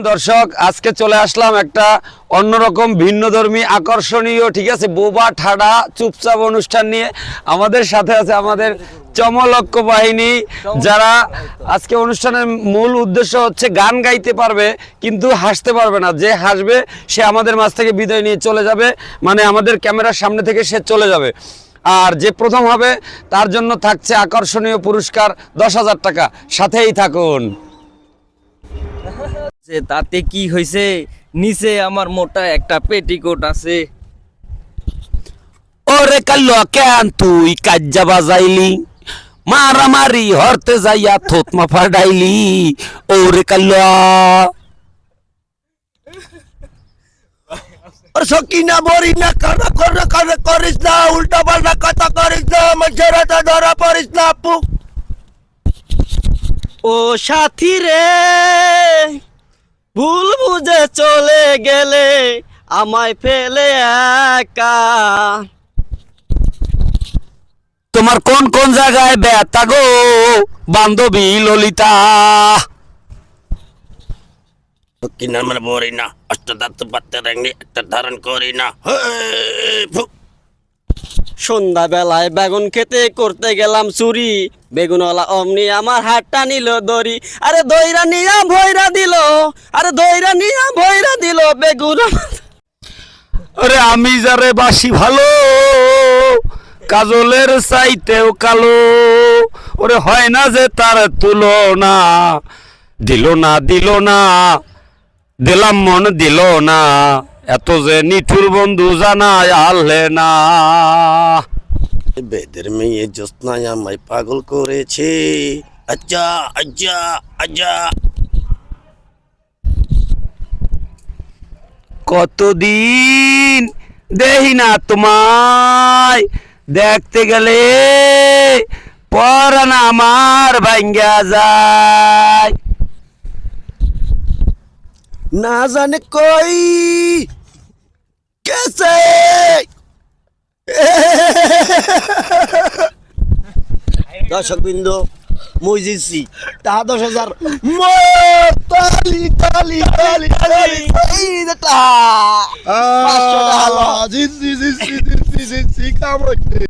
দর্শক আজকে চলে আসলাম একটা অন্যরকম ভিন্নধর্মী আকর্ষণীয় ঠিক আছে বোবা ঠাডা চুপচাপ অনুষ্ঠান নিয়ে আমাদের সাথে আছে আমাদের চমলক্ষ বাহিনী যারা আজকে অনুষ্ঠানের মূল উদ্দেশ্য হচ্ছে গান গাইতে পারবে কিন্তু হাসতে পারবে না যে হাসবে সে আমাদের মাঝ থেকে বিদায় নিয়ে চলে যাবে মানে আমাদের ক্যামেরার সামনে থেকে সে চলে যাবে আর যে প্রথম হবে তার জন্য থাকছে আকর্ষণীয় পুরস্কার 10,000 টাকা সাথেই থাকুন যে তাতে কি হয়েছে নিচে আমার মোটা একটা পেটিকোট আছে ওরে কাল্লো কেন তুই কাজ্জা বাজাইলি মারামারি হরতে যাইয়া থতমা ফাডাইলি ওরে কাল্লো সকিনা মরি না কানা করিস না উল্টা পাল্টা কথা করিস না মানুষের হাতে ধরা পড়িস না আপু ও সাথী রে ভুল বুঝে চলে গেলে আমায় ফেলে একা তোমার কোন কোন জায়গায় ব্যথা গো বান্ধবী ললিতা সকিনা মানে মরি না অষ্টদাত্ত পাত্তে রেঙ্গি একটা ধারণ করি না সন্ধ্যা বেলায় বেগুন খেতে করতে গেলাম চুরি বেগুনওয়ালা অমনি আমার হাতটা নিল দড়ি আরে দইরা নিয়া ভইরা দিল আরে দইরা নিয়া ভইরা দিল বেগুন আরে আমি যারে বাসি ভালো কাজলের চাইতেও কালো ওরে হয় না যে তার তুলনা দিল না দিলাম মন দিল না এত যে নিঠুর বন্ধু জানায় আলে না বেদের মেয়ে জ্যোৎস্নায় আমায় পাগল করেছে আচ্ছা আচ্ছা আচ্ছা কতদিন দেহি না তোমায় দেখতে গেলে পরান আমার ভাঙ্গা যায় না জানে কই কেসে দর্শক বিন্দু মুই জিতছি তা 10,000 তালি তালি তালি তালি জিতছি জিতছি জিতছি জিতছি কাম হচ্ছে